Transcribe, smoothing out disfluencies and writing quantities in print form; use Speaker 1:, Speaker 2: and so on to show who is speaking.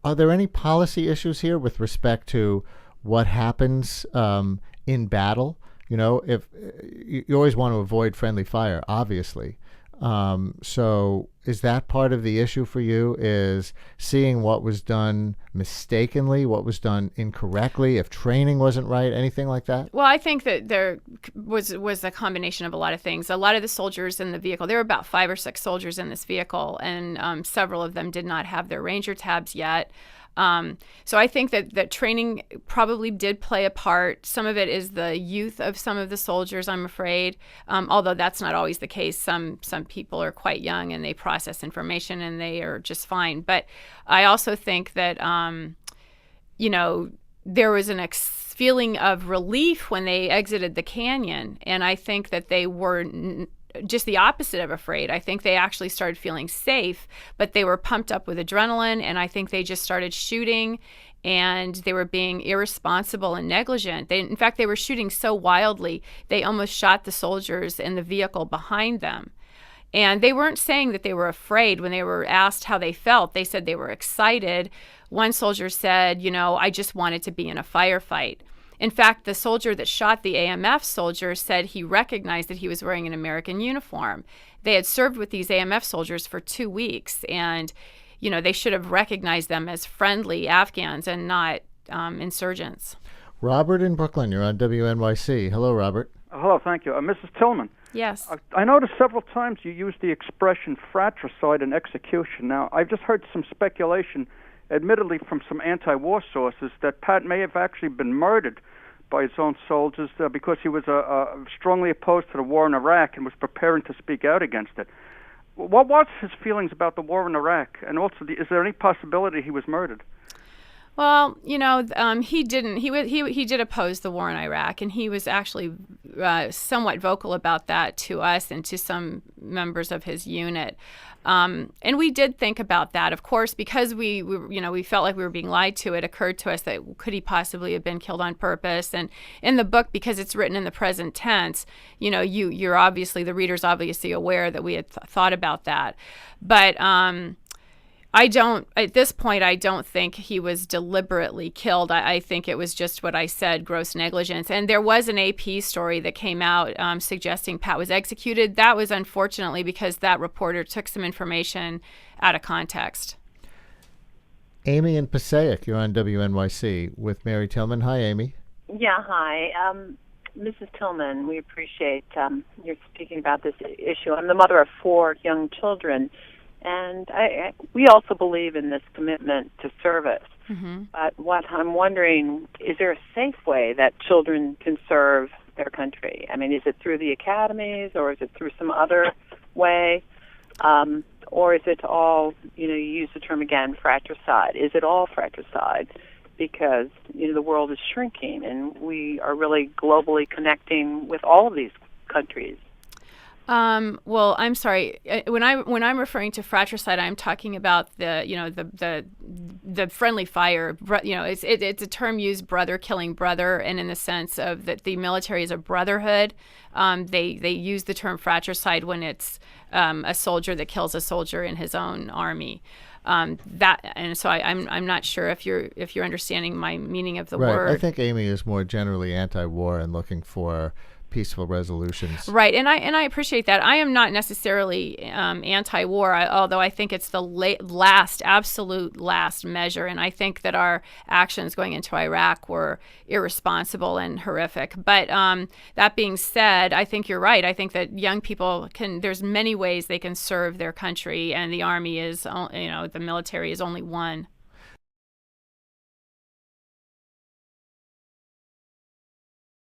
Speaker 1: are there any policy issues here with respect to what happens in battle? If you always want to avoid friendly fire, obviously. So is that part of the issue for you, is seeing what was done mistakenly, what was done incorrectly, if training wasn't right, anything like that?
Speaker 2: Well, I think that there was a combination of a lot of things. A lot of the soldiers in the vehicle, there were about 5 or 6 soldiers in this vehicle, and several of them did not have their Ranger tabs yet. So I think that training probably did play a part. Some of it is the youth of some of the soldiers, I'm afraid, although that's not always the case. Some people are quite young and they process information and they are just fine. But I also think that, there was feeling of relief when they exited the canyon. And I think that they were just the opposite of afraid. I think they actually started feeling safe, but they were pumped up with adrenaline, and I think they just started shooting, and they were being irresponsible and negligent. In fact, they were shooting so wildly, they almost shot the soldiers in the vehicle behind them. And they weren't saying that they were afraid. When they were asked how they felt, they said they were excited. One soldier said, I just wanted to be in a firefight. In fact, the soldier that shot the AMF soldier said he recognized that he was wearing an American uniform. They had served with these AMF soldiers for 2 weeks, and, they should have recognized them as friendly Afghans and not insurgents.
Speaker 1: Robert in Brooklyn, you're on WNYC. Hello, Robert.
Speaker 3: Hello, thank you. Mrs. Tillman.
Speaker 2: Yes.
Speaker 3: I noticed several times you used the expression fratricide and execution. Now, I've just heard some speculation, admittedly from some anti-war sources, that Pat may have actually been murdered by his own soldiers because he was strongly opposed to the war in Iraq and was preparing to speak out against it. What was his feelings about the war in Iraq? And also, is there any possibility he was murdered?
Speaker 2: Well, he didn't. He did oppose the war in Iraq, and he was actually somewhat vocal about that to us and to some members of his unit. And we did think about that, of course, because we felt like we were being lied to. It occurred to us that could he possibly have been killed on purpose? And in the book, because it's written in the present tense, you're obviously, the reader's obviously aware that we had thought about that, but. At this point, I don't think he was deliberately killed. I think it was just what I said, gross negligence. And there was an AP story that came out suggesting Pat was executed. That was unfortunately because that reporter took some information out of context.
Speaker 1: Amy in Passaic, you're on WNYC with Mary Tillman. Hi, Amy.
Speaker 4: Yeah, hi. Mrs. Tillman, we appreciate your speaking about this issue. I'm the mother of 4 young children. And we also believe in this commitment to service. Mm-hmm. But what I'm wondering, is there a safe way that children can serve their country? I mean, is it through the academies, or is it through some other way? Or is it all, you use the term again, fratricide. Is it all fratricide? Because, the world is shrinking, and we are really globally connecting with all of these countries.
Speaker 2: Well, I'm sorry. When I'm referring to fratricide, I'm talking about the friendly fire. It's a term used, brother killing brother, and in the sense of that the military is a brotherhood. They use the term fratricide when it's a soldier that kills a soldier in his own army. I'm not sure if you're understanding my meaning of the word.
Speaker 1: I think Amy is more generally anti-war and looking for peaceful resolutions.
Speaker 2: Right, and I appreciate that. I am not necessarily anti-war, although I think it's the absolute last measure, and I think that our actions going into Iraq were irresponsible and horrific. But that being said, I think you're right. I think that young people there's many ways they can serve their country, and the Army is, the military is only one.